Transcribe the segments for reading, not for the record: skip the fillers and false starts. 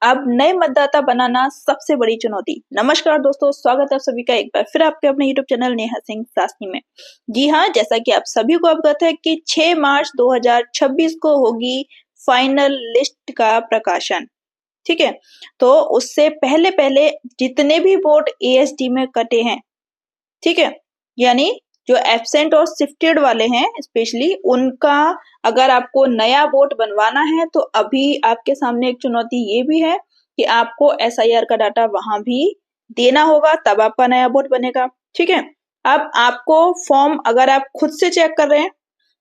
अब नए मतदाता बनाना सबसे बड़ी चुनौती। नमस्कार दोस्तों, स्वागत है आप सभी का एक बार फिर आपके अपने यूट्यूब चैनल नेहा सिंह सासनी में। जी हाँ, जैसा कि आप सभी को अवगत है कि 6 मार्च 2026 को होगी फाइनल लिस्ट का प्रकाशन। ठीक है, तो उससे पहले पहले जितने भी वोट एएसडी में कटे हैं, ठीक है, यानी जो एब्सेंट और शिफ्टेड वाले हैं स्पेशली, उनका अगर आपको नया वोट बनवाना है तो अभी आपके सामने एक चुनौती ये भी है कि आपको एसआईआर का डाटा वहां भी देना होगा, तब आपका नया वोट बनेगा। ठीक है, अब आपको फॉर्म अगर आप खुद से चेक कर रहे हैं,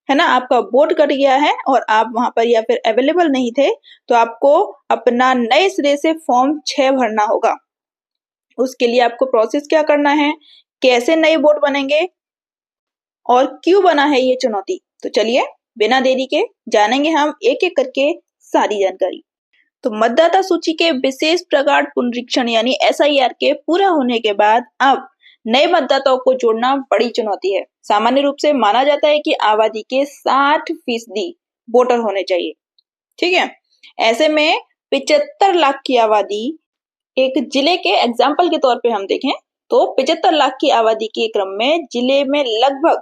है ना, आपका वोट कट गया है और आप वहां पर या फिर अवेलेबल नहीं थे, तो आपको अपना नए सिरे से फॉर्म 6 भरना होगा। उसके लिए आपको प्रोसेस क्या करना है, कैसे नए वोट बनेंगे और क्यों बना है ये चुनौती, तो चलिए बिना देरी के जानेंगे हम एक एक करके सारी जानकारी। तो मतदाता सूची के विशेष प्रकार पुनरीक्षण यानी एसआईआर के पूरा होने के बाद अब नए मतदाताओं को जोड़ना बड़ी चुनौती है। सामान्य रूप से माना जाता है कि आबादी के 60% वोटर होने चाहिए। ठीक है, ऐसे में 75 लाख की आबादी, एक जिले के एग्जाम्पल के तौर पे हम देखें तो 75 लाख की आबादी के क्रम में जिले में लगभग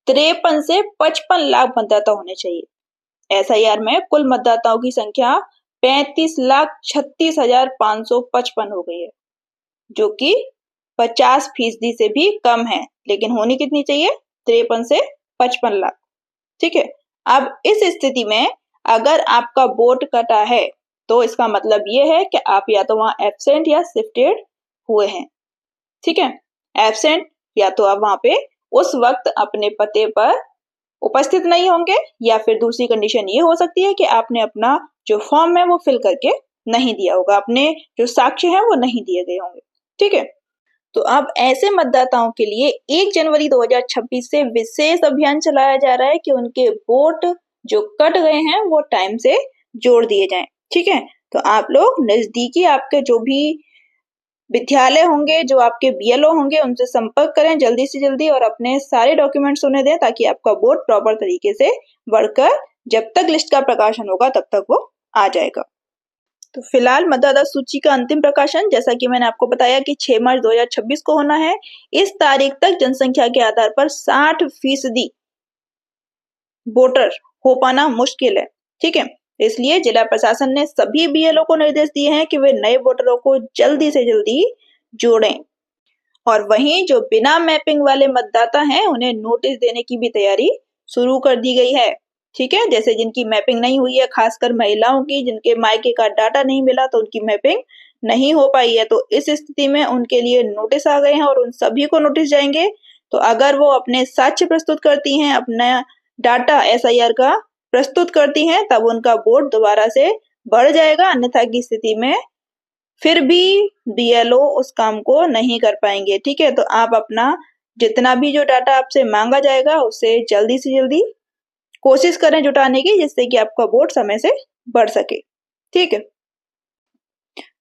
53 से 55 लाख मतदाता होने चाहिए। एसआईआर में कुल मतदाताओं की संख्या 35,36,555 हो गई है, जो कि 50% से भी कम है, लेकिन होनी कितनी चाहिए, 53 से 55 लाख। ठीक है, अब इस स्थिति में अगर आपका वोट कटा है तो इसका मतलब ये है कि आप या तो वहां एब्सेंट या शिफ्टेड हुए हैं। ठीक है, एब्सेंट या तो आप वहां पे उस वक्त अपने पते पर उपस्थित नहीं होंगे, या फिर दूसरी कंडीशन ये हो सकती है कि आपने अपना जो फॉर्म है वो फिल करके नहीं दिया होगा, अपने जो साक्ष्य हैं वो नहीं दिए गए होंगे। ठीक है, तो अब ऐसे मतदाताओं के लिए 1 जनवरी 2026 से विशेष अभियान चलाया जा रहा है कि उनके वोट जो कट गए हैं वो टाइम से जोड़ दिए जाएं। ठीक है, तो आप लोग नजदीकी आपके जो भी विद्यालय होंगे, जो आपके बीएलओ होंगे, उनसे संपर्क करें जल्दी से जल्दी और अपने सारे डॉक्यूमेंट्स उन्हें दें ताकि आपका वोट प्रॉपर तरीके से बढ़कर जब तक लिस्ट का प्रकाशन होगा तब तक वो आ जाएगा। तो फिलहाल मतदाता सूची का अंतिम प्रकाशन, जैसा कि मैंने आपको बताया कि 6 मार्च 2026 को होना है। इस तारीख तक जनसंख्या के आधार पर 60% वोटर हो पाना मुश्किल है। ठीक है, इसलिए जिला प्रशासन ने सभी बीएलओ को निर्देश दिए हैं कि वे नए वोटरों को जल्दी से जल्दी जोड़ें, और वहीं जो बिना मैपिंग वाले मतदाता हैं उन्हें नोटिस देने की भी तैयारी शुरू कर दी गई है। ठीक है, जैसे जिनकी मैपिंग नहीं हुई है, खासकर महिलाओं की, जिनके मायके का डाटा नहीं मिला तो उनकी मैपिंग नहीं हो पाई है, तो इस स्थिति में उनके लिए नोटिस आ गए हैं और उन सभी को नोटिस जाएंगे। तो अगर वो अपने साक्ष्य प्रस्तुत करती हैं, अपना डाटा एसआईआर का प्रस्तुत करती हैं, तब उनका वोट दोबारा से बढ़ जाएगा, अन्यथा की स्थिति में फिर भी बीएलओ उस काम को नहीं कर पाएंगे। ठीक है, तो आप अपना जितना भी जो डाटा आपसे मांगा जाएगा उसे जल्दी से जल्दी कोशिश करें जुटाने की, जिससे कि आपका वोट समय से बढ़ सके। ठीक है,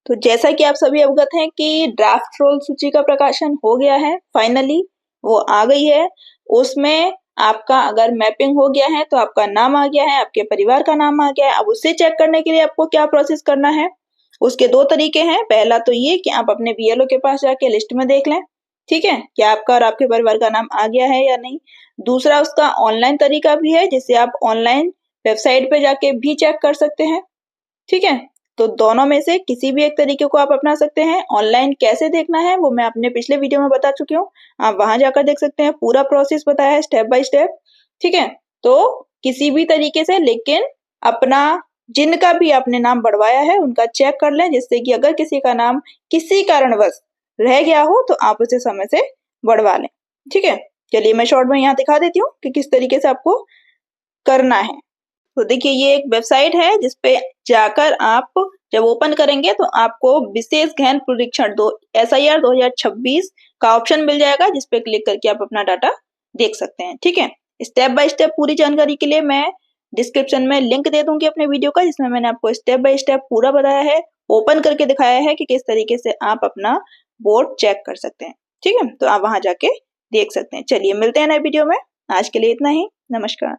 तो जैसा कि आप सभी अवगत हैं कि ड्राफ्ट रोल सूची का प्रकाशन हो गया है, फाइनली वो आ गई है। उसमें आपका अगर मैपिंग हो गया है तो आपका नाम आ गया है, आपके परिवार का नाम आ गया है। अब उसे चेक करने के लिए आपको क्या प्रोसेस करना है, उसके 2 तरीके हैं। पहला तो ये कि आप अपने बीएलओ के पास जाके लिस्ट में देख लें, ठीक है, कि आपका और आपके परिवार का नाम आ गया है या नहीं। दूसरा उसका ऑनलाइन तरीका भी है, जिससे आप ऑनलाइन वेबसाइट पे जाके भी चेक कर सकते हैं। ठीक है, तो दोनों में से किसी भी एक तरीके को आप अपना सकते हैं। ऑनलाइन कैसे देखना है वो मैं अपने पिछले वीडियो में बता चुकी हूँ, आप वहां जाकर देख सकते हैं, पूरा प्रोसेस बताया है स्टेप बाय स्टेप। ठीक है, तो किसी भी तरीके से, लेकिन अपना जिनका भी आपने नाम बढ़वाया है उनका चेक कर लें, जिससे कि अगर किसी का नाम किसी कारणवश रह गया हो तो आप उसे समय से बढ़वा लें। ठीक है, चलिए मैं शॉर्ट में यहाँ दिखा देती हूँ कि किस तरीके से आपको करना है। तो देखिए, ये एक वेबसाइट है जिसपे जाकर आप जब ओपन करेंगे तो आपको विशेष गहन पुनरीक्षण एसआईआर 2026 का ऑप्शन मिल जाएगा, जिसपे क्लिक करके आप अपना डाटा देख सकते हैं। ठीक है, स्टेप बाय स्टेप पूरी जानकारी के लिए मैं डिस्क्रिप्शन में लिंक दे दूंगी अपने वीडियो का, जिसमें मैंने आपको स्टेप बाय स्टेप पूरा बताया है, ओपन करके दिखाया है कि किस तरीके से आप अपना वोट चेक कर सकते हैं। ठीक है, तो आप वहां जाके देख सकते हैं। चलिए मिलते हैं नए वीडियो में, आज के लिए इतना ही, नमस्कार।